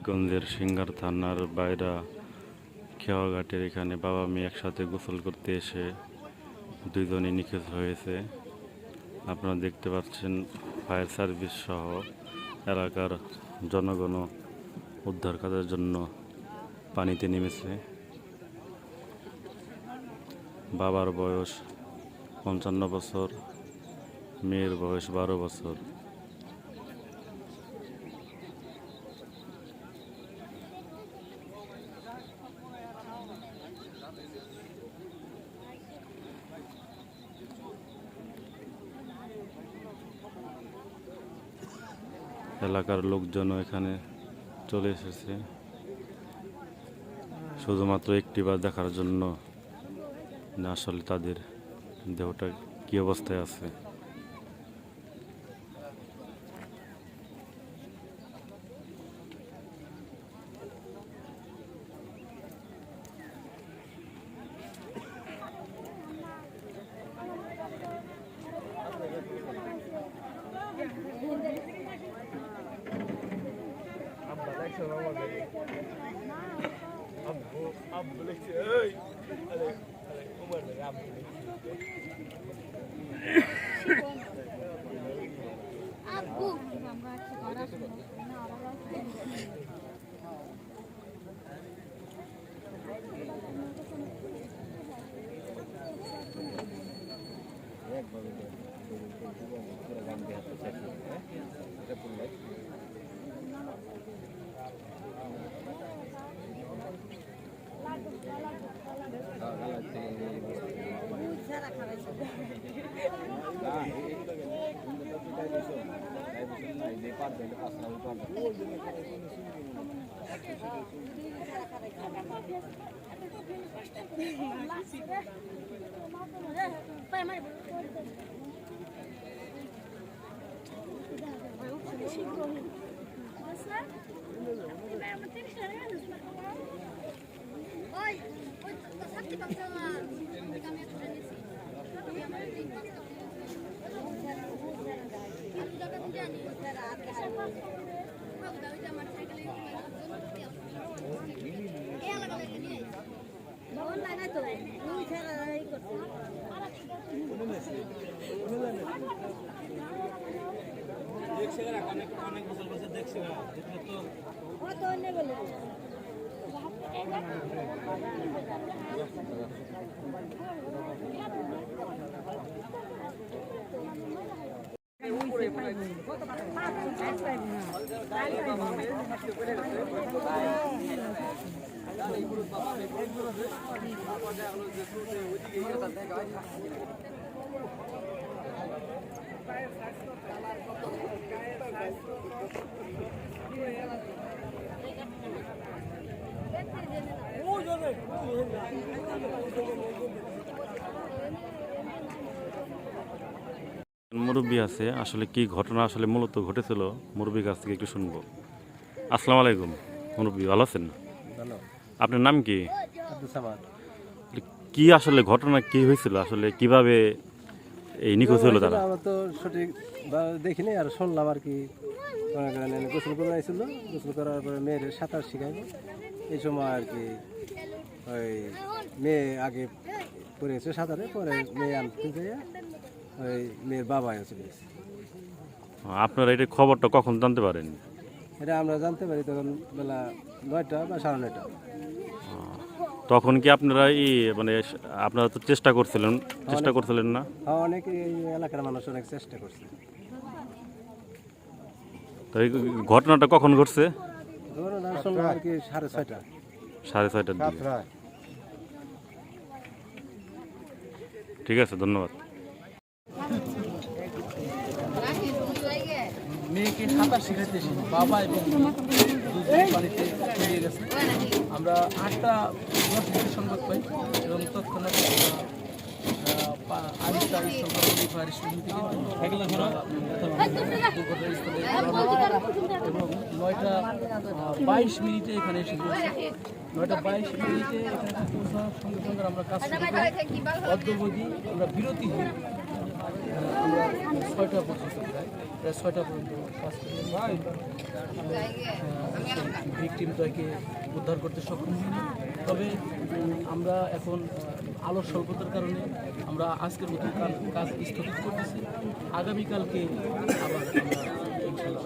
গঞ্জের singer থানার বাইরা খেওয়াঘাটের এখানে বাবা মেয়ে একসাথে গোসল করতে এসে দুইজনই নিখোঁজ হয়েছে। আপনারা দেখতে পাচ্ছেন ফায়ার সার্ভিস সহ এলাকার জনগণ উদ্ধার কাজের জন্য পানিতে নেমেছে। বাবার বয়স 55 বছর, মেয়ের বয়স 12 বছর। এলাকার লোকজনও এখানে চলে এসেছে শুধুমাত্র একটিবার দেখার জন্য না আসলে তাদের দেহটা কী অবস্থায় আছে। মুরব্বী আছে, আসলে কি ঘটনা আসলে মূলত ঘটেছিল মুরব্বীর কাছ থেকে একটু শুনবো। আসসালামু আলাইকুম মুরব্বী, ভালো আছেন? আপনার নাম কি? কি আসলে ঘটনা কি হয়েছিল, আসলে কিভাবে এই নিখোঁজ হলো তারা? আমরা তো সঠিক দেখিনি, আর শুনলাম আর কি গোসল করে আসছিল, গোসল করার পরে মেয়ের সাঁতার শিখাইল। এই সময় আর কি ওই মেয়ে আগে পড়েছে সাঁতারে, পরে মেয়ে আনতে যাইয়া ওই মেয়ের বাবা চলে গেছে। আপনারা এটা খবরটা কখন জানতে পারেন? এটা আমরা জানতে পারি তখন বেলা 9টা বা 9:30। তখন কি আপনারা মানে আপনারা তো চেষ্টা করছিলেন না? হ্যাঁ, অনেক এই এলাকার মানুষ অনেক চেষ্টা করছে। তো এই ঘটনাটা কখন ঘটছে? শুনলাম আর কি 6:30। 6:30টার দিকে। ঠিক আছে, ধন্যবাদ। মেয়েকে সাঁতার শিখাইতেছি, বাবা এবং বাড়িতে চলে গেছে। আমরা 8টা 10 মিনিট সংবাদ পাই এবং তৎক্ষণাৎ এবং 9:22 মিনিটে এখানে এসে পৌঁছে। 9:22 মিনিটে এখানে পৌঁছার সঙ্গে সঙ্গে আমরা কাজ শুরু করি। অদ্যবধি আমরা বিরতি হই। আমরা 6টা পর্যন্ত প্রায় 6টা পর্যন্ত কাজ করি ভিকটিমটাকে উদ্ধার করতে সক্ষম হইনি। তবে আমরা এখন আলোর স্বল্পতার কারণে আমরা আজকের মতো কাজ স্থগিত করতেছি। আগামীকালকে আবার আমরা ইনশাআল্লাহ